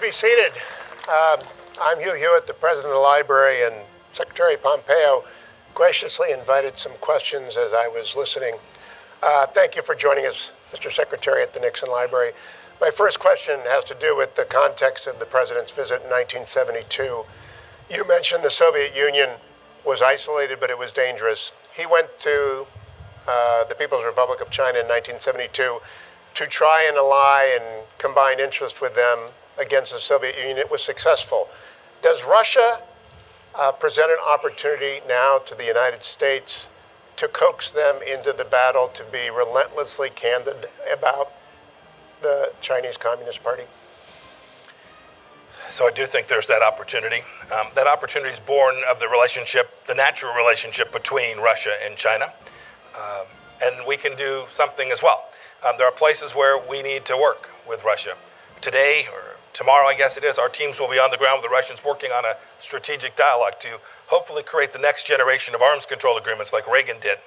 be seated. I'm Hugh Hewitt, the president of the library, and Secretary Pompeo graciously invited some questions as I was listening. Thank you for joining us, Mr. Secretary, at the Nixon Library. My first question has to do with the context of the president's visit in 1972. You mentioned the Soviet Union was isolated, but it was dangerous. He went to the People's Republic of China in 1972 to try and ally and combine interest with them against the Soviet Union. It was successful. Does Russia present an opportunity now to the United States to coax them into the battle, to be relentlessly candid about the Chinese Communist Party? So I do think there's that opportunity. That opportunity is born of the relationship, the natural relationship between Russia and China. And we can do something as well. There are places where we need to work with Russia. Today, or tomorrow, I guess it is, our teams will be on the ground with the Russians working on a strategic dialogue to hopefully create the next generation of arms control agreements like Reagan did.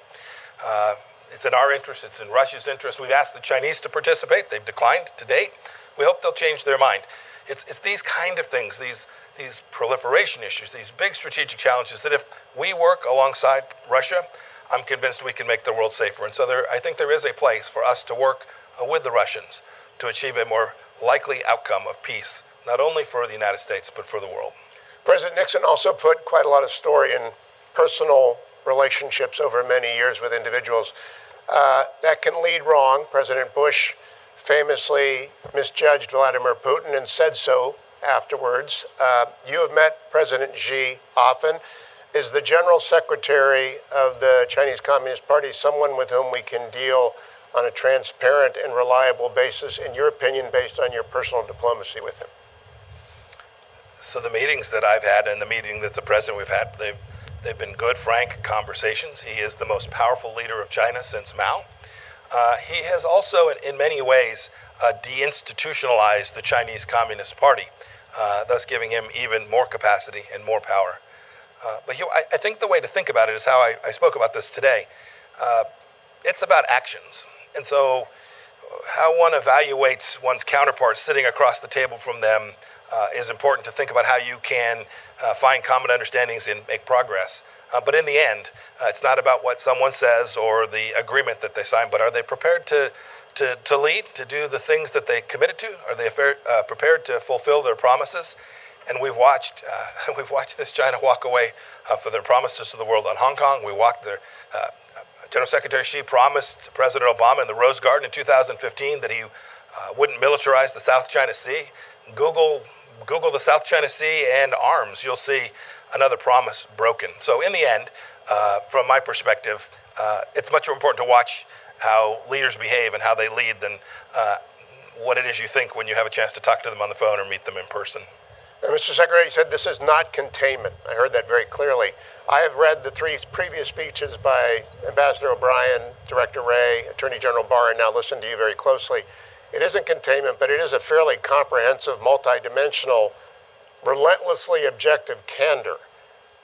It's in our interest, it's in Russia's interest. We've asked the Chinese to participate. They've declined to date. We hope they'll change their mind. It's these kind of things, these proliferation issues, these big strategic challenges that if we work alongside Russia, I'm convinced we can make the world safer. And so I think there is a place for us to work with the Russians to achieve a more likely outcome of peace, not only for the United States, but for the world. President Nixon also put quite a lot of story in personal relationships over many years with individuals. That can lead wrong. President Bush famously misjudged Vladimir Putin and said so afterwards. You have met President Xi often. Is the General Secretary of the Chinese Communist Party someone with whom we can deal on a transparent and reliable basis, in your opinion, based on your personal diplomacy with him? So the meetings that I've had and the meeting that the president we've had, they've been good, frank conversations. He is the most powerful leader of China since Mao. He has also, in many ways, deinstitutionalized the Chinese Communist Party, thus giving him even more capacity and more power. But I think the way to think about it is how I spoke about this today. It's about actions. And so how one evaluates one's counterparts sitting across the table from them is important to think about how you can find common understandings and make progress. But in the end, it's not about what someone says or the agreement that they sign, but are they prepared to lead, to do the things that they committed to? Are they prepared to fulfill their promises? And we've watched this China walk away for their promises to the world on Hong Kong. We watched their General Secretary Xi promised President Obama in the Rose Garden in 2015 that he wouldn't militarize the South China Sea. Google the South China Sea and arms. You'll see another promise broken. So in the end, from my perspective, it's much more important to watch how leaders behave and how they lead than what it is you think when you have a chance to talk to them on the phone or meet them in person. Mr. Secretary, you said this is not containment. I heard that very clearly. I have read the three previous speeches by Ambassador O'Brien, Director Wray, Attorney General Barr, and now listen to you very closely. It isn't containment, but it is a fairly comprehensive, multidimensional, relentlessly objective candor.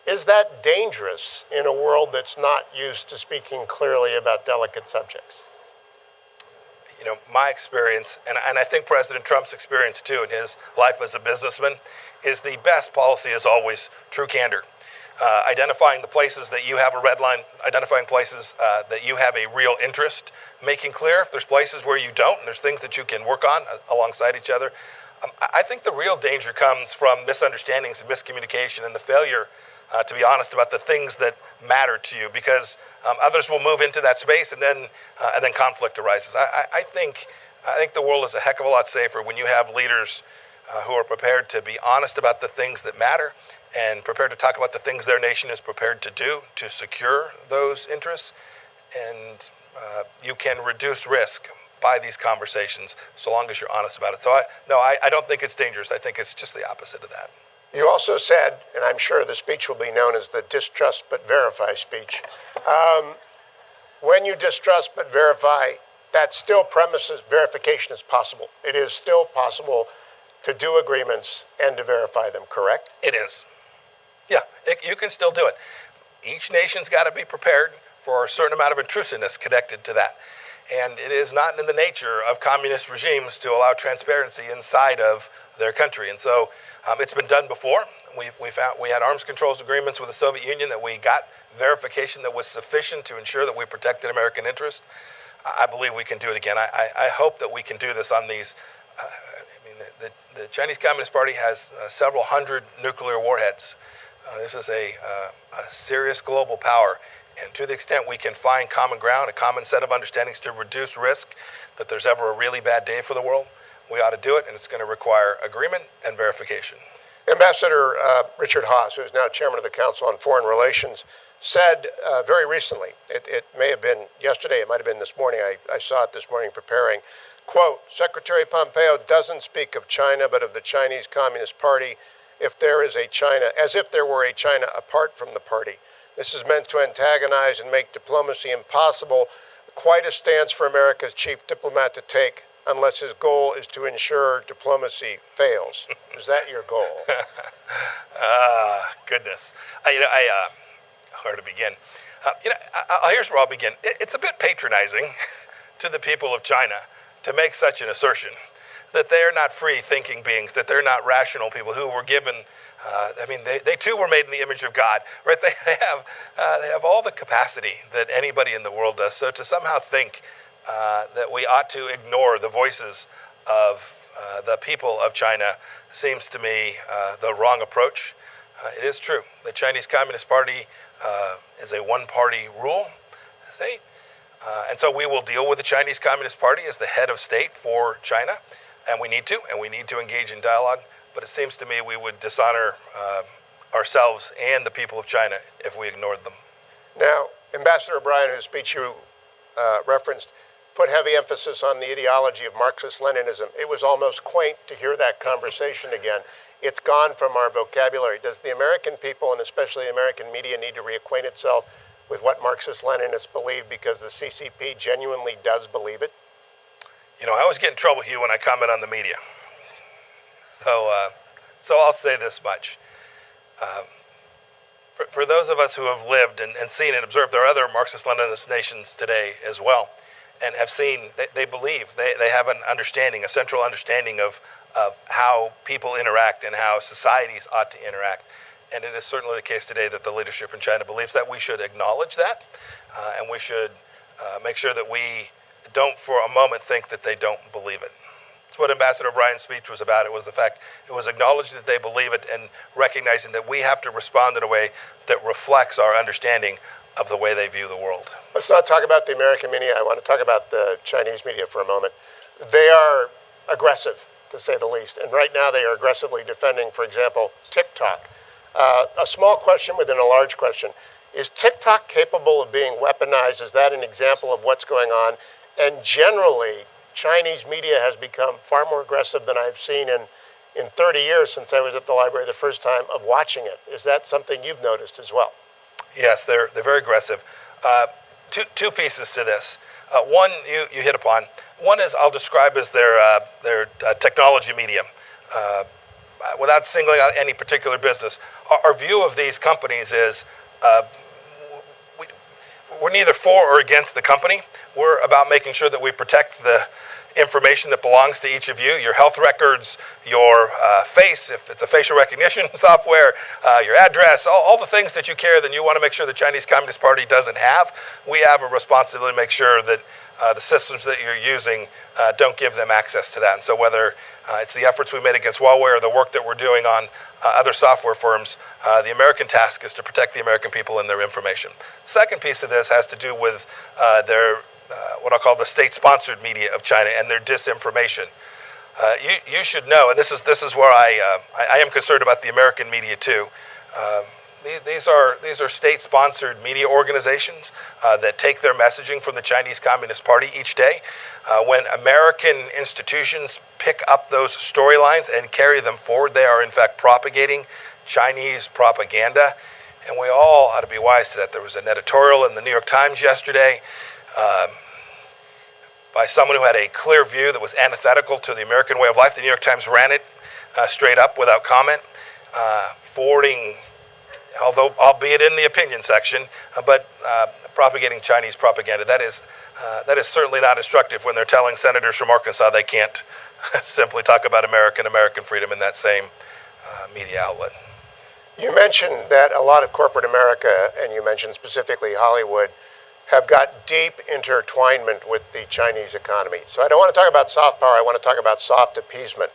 Is that dangerous in a world that's not used to speaking clearly about delicate subjects? You know, my experience, and I think President Trump's experience too in his life as a businessman, is the best policy is always true candor. Identifying the places that you have a red line, identifying places that you have a real interest, making clear if there's places where you don't, and there's things that you can work on alongside each other. I think the real danger comes from misunderstandings and miscommunication and the failure to be honest about the things that matter to you, because others will move into that space and then conflict arises. I think the world is a heck of a lot safer when you have leaders who are prepared to be honest about the things that matter and prepared to talk about the things their nation is prepared to do to secure those interests. And you can reduce risk by these conversations so long as you're honest about it. So I don't think it's dangerous. I think it's just the opposite of that. You also said, and I'm sure the speech will be known as the distrust but verify speech. When you distrust but verify, that still premises verification is possible. It is still possible to do agreements and to verify them, correct? It is. Yeah, you can still do it. Each nation's got to be prepared for a certain amount of intrusiveness connected to that. And it is not in the nature of communist regimes to allow transparency inside of their country. And so it's been done before. We had arms controls agreements with the Soviet Union that we got verification that was sufficient to ensure that we protected American interests. I believe we can do it again. I hope that we can do this on these. The Chinese Communist Party has several hundred nuclear warheads. This is a serious global power. And to the extent we can find common ground, a common set of understandings to reduce risk that there's ever a really bad day for the world, we ought to do it, and it's going to require agreement and verification. Ambassador Richard Haass, who is now chairman of the Council on Foreign Relations, said very recently, it may have been yesterday, it might have been this morning, I saw it this morning preparing, quote, Secretary Pompeo doesn't speak of China, but of the Chinese Communist Party if there is a China, as if there were a China apart from the party. This is meant to antagonize and make diplomacy impossible, quite a stance for America's chief diplomat to take unless his goal is to ensure diplomacy fails. Is that your goal? Goodness. Where to begin? Here's where I'll begin. It's a bit patronizing to the people of China to make such an assertion that they're not free-thinking beings, that they're not rational people who were given. They too were made in the image of God, right? They have all the capacity that anybody in the world does. So to somehow think that we ought to ignore the voices of the people of China seems to me the wrong approach. It is true. The Chinese Communist Party is a one-party rule state. And so we will deal with the Chinese Communist Party as the head of state for China, and we need to engage in dialogue. But it seems to me we would dishonor ourselves and the people of China if we ignored them. Now, Ambassador O'Brien, whose speech you referenced, put heavy emphasis on the ideology of Marxist-Leninism. It was almost quaint to hear that conversation again. It's gone from our vocabulary. Does the American people, and especially the American media, need to reacquaint itself with what Marxist-Leninists believe because the CCP genuinely does believe it? I always get in trouble, Hugh, when I comment on the media. So I'll say this much. For those of us who have lived and seen and observed, there are other Marxist-Leninist nations today as well, and have seen, they believe, they have an understanding, a central understanding of how people interact and how societies ought to interact. And it is certainly the case today that the leadership in China believes that. We should acknowledge that, and we should make sure that we don't for a moment think that they don't believe it. That's what Ambassador O'Brien's speech was about. It was the fact, it was acknowledging that they believe it and recognizing that we have to respond in a way that reflects our understanding of the way they view the world. Let's not talk about the American media. I want to talk about the Chinese media for a moment. They are aggressive, to say the least. And right now they are aggressively defending, for example, TikTok. A small question within a large question. Is TikTok capable of being weaponized? Is that an example of what's going on? And generally, Chinese media has become far more aggressive than I've seen in 30 years since I was at the library the first time of watching it. Is that something you've noticed as well? Yes, they're very aggressive. Two pieces to this. One you hit upon. One is I'll describe as their technology media. Without singling out any particular business, our view of these companies is we're neither for or against the company. We're about making sure that we protect the information that belongs to each of you, your health records, your face, if it's a facial recognition software, your address, all the things that you carry that you want to make sure the Chinese Communist Party doesn't have. We have a responsibility to make sure that the systems that you're using don't give them access to that. And so whether it's the efforts we made against Huawei or the work that we're doing on other software firms, the American task is to protect the American people and their information. The second piece of this has to do with their what I'll call the state-sponsored media of China and their disinformation. You should know, and this is where I am concerned about the American media too. These are state-sponsored media organizations that take their messaging from the Chinese Communist Party each day. When American institutions pick up those storylines and carry them forward, they are in fact propagating Chinese propaganda, and we all ought to be wise to that. There was an editorial in the New York Times yesterday by someone who had a clear view that was antithetical to the American way of life. The New York Times ran it straight up without comment, forwarding, although albeit in the opinion section, but propagating Chinese propaganda. That is That is certainly not instructive when they're telling senators from Arkansas they can't simply talk about America and American freedom in that same media outlet. You mentioned that a lot of corporate America, and you mentioned specifically Hollywood, have got deep intertwinement with the Chinese economy. So I don't want to talk about soft power, I want to talk about soft appeasement.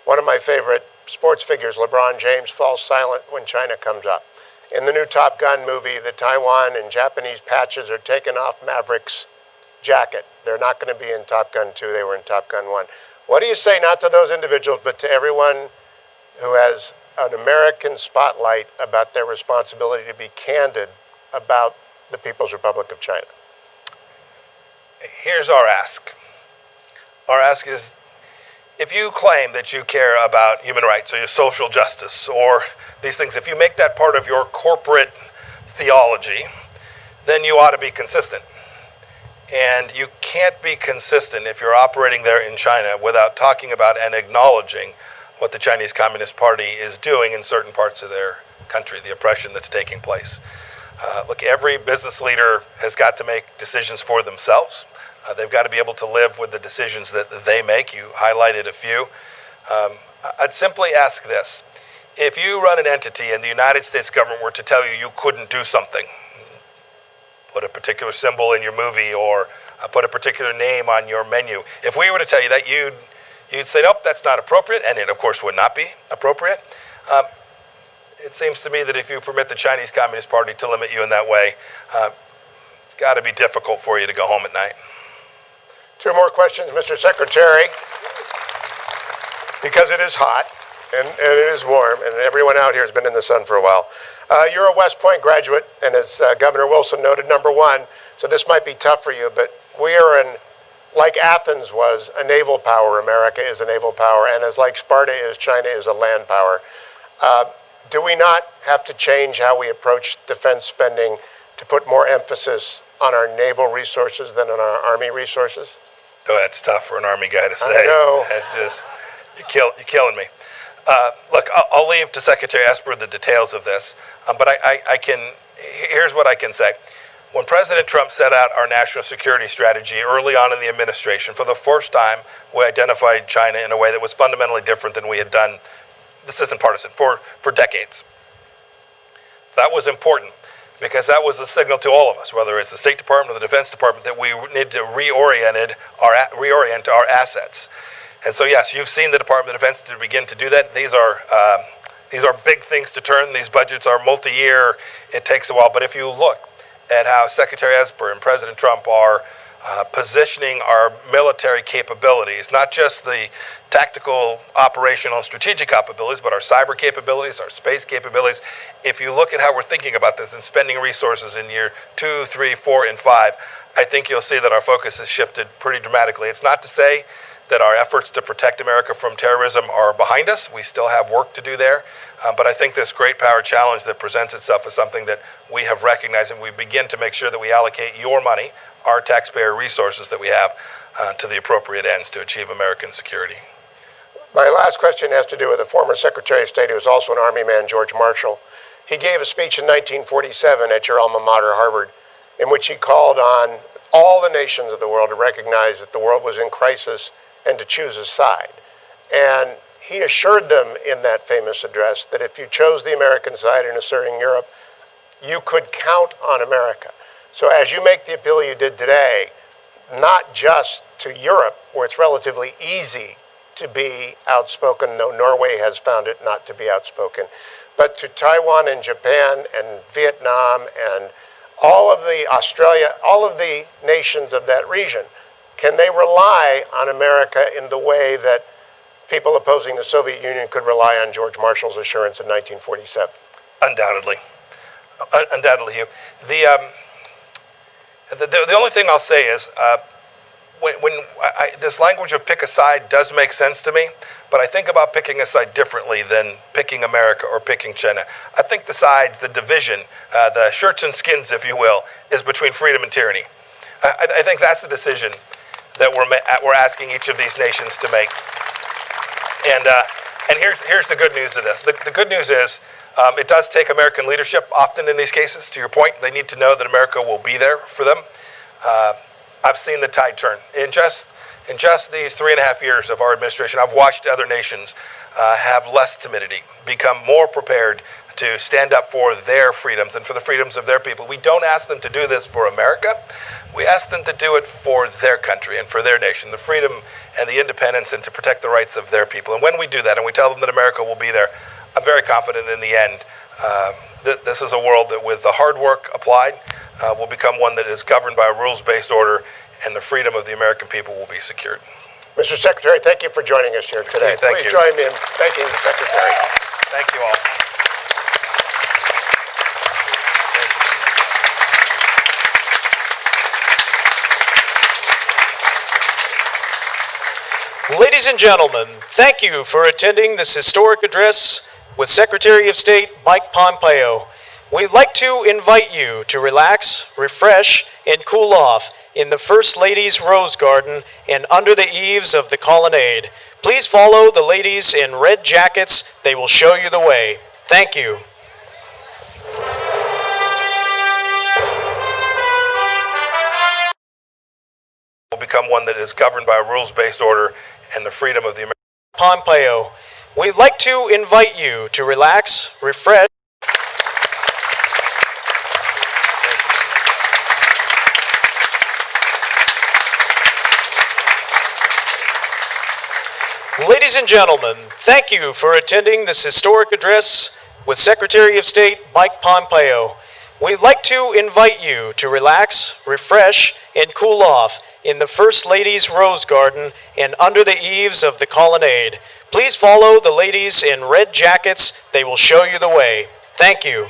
One of my favorite sports figures, LeBron James, falls silent when China comes up. In the new Top Gun movie, the Taiwan and Japanese patches are taken off Maverick's jacket. They're not going to be in Top Gun 2, they were in Top Gun 1. What do you say, not to those individuals, but to everyone who has an American spotlight about their responsibility to be candid about the People's Republic of China? Here's our ask. Our ask is, if you claim that you care about human rights or your social justice or these things, if you make that part of your corporate theology, then you ought to be consistent. And you can't be consistent if you're operating there in China without talking about and acknowledging what the Chinese Communist Party is doing in certain parts of their country, the oppression that's taking place. Look, every business leader has got to make decisions for themselves. They've got to be able to live with the decisions that they make. You highlighted a few. I'd simply ask this. If you run an entity and the United States government were to tell you you couldn't do something, put a particular symbol in your movie or put a particular name on your menu, if we were to tell you that, you'd say, nope, that's not appropriate, and it, of course, would not be appropriate. It seems to me that if you permit the Chinese Communist Party to limit you in that way, it's got to be difficult for you to go home at night. Two more questions, Mr. Secretary. Because it is hot and it is warm, and everyone out here has been in the sun for a while. You're a West Point graduate, and as Governor Wilson noted, #1, so this might be tough for you, but we are in, like Athens was a naval power, America is a naval power, and as like Sparta is, China is a land power. Do we not have to change how we approach defense spending to put more emphasis on our naval resources than on our Army resources? Oh, that's tough for an Army guy to say. I know. That's just, you're killing me. Look, I'll leave to Secretary Esper the details of this, but here's what I can say. When President Trump set out our national security strategy early on in the administration, for the first time, we identified China in a way that was fundamentally different than we had done, this isn't partisan, for decades. That was important because that was a signal to all of us, whether it's the State Department or the Defense Department, that we need to reorient our assets. And so, yes, you've seen the Department of Defense to begin to do that. These are big things to turn. These budgets are multi-year. It takes a while. But if you look at how Secretary Esper and President Trump are positioning our military capabilities, not just the tactical, operational, and strategic capabilities, but our cyber capabilities, our space capabilities. If you look at how we're thinking about this and spending resources in year 2, 3, 4, and 5, I think you'll see that our focus has shifted pretty dramatically. It's not to say that our efforts to protect America from terrorism are behind us. We still have work to do there. But I think this great power challenge that presents itself is something that we have recognized, and we begin to make sure that we allocate your money, our taxpayer resources that we have, to the appropriate ends to achieve American security. My last question has to do with a former Secretary of State who was also an Army man, George Marshall. He gave a speech in 1947 at your alma mater, Harvard, in which he called on all the nations of the world to recognize that the world was in crisis and to choose a side. And he assured them in that famous address that if you chose the American side in asserting Europe, you could count on America. So as you make the appeal you did today, not just to Europe, where it's relatively easy to be outspoken, though Norway has found it not to be outspoken, but to Taiwan and Japan and Vietnam and all of the Australia, all of the nations of that region, can they rely on America in the way that people opposing the Soviet Union could rely on George Marshall's assurance in 1947? Undoubtedly. Undoubtedly, Hugh. The only thing I'll say is, this language of pick a side does make sense to me, but I think about picking a side differently than picking America or picking China. I think the sides, the division, the shirts and skins, if you will, is between freedom and tyranny. I think that's the decision that we're asking each of these nations to make. And here's the good news of this. The good news is it does take American leadership often in these cases. To your point, they need to know that America will be there for them. I've seen the tide turn. In just these 3.5 years of our administration, I've watched other nations have less timidity, become more prepared to stand up for their freedoms and for the freedoms of their people. We don't ask them to do this for America. We ask them to do it for their country and for their nation, the freedom and the independence, and to protect the rights of their people. And when we do that and we tell them that America will be there, I'm very confident in the end that this is a world that, with the hard work applied, will become one that is governed by a rules-based order, and the freedom of the American people will be secured. Mr. Secretary, thank you for joining us here today. Thank Please you. join me in thanking the Secretary. Thank you all. Ladies and gentlemen, thank you for attending this historic address with Secretary of State Mike Pompeo. We'd like to invite you to relax, refresh, and cool off in the First Lady's Rose Garden and under the eaves of the colonnade. Please follow the ladies in red jackets. They will show you the way. Thank you. Will become one that is governed by a rules-based order and the freedom of the American Pompeo. We'd like to invite you to relax, refresh. Ladies and gentlemen, thank you for attending this historic address with Secretary of State Mike Pompeo. We'd like to invite you to relax, refresh, and cool off in the First Lady's Rose Garden and under the eaves of the colonnade. Please follow the ladies in red jackets. They will show you the way. Thank you.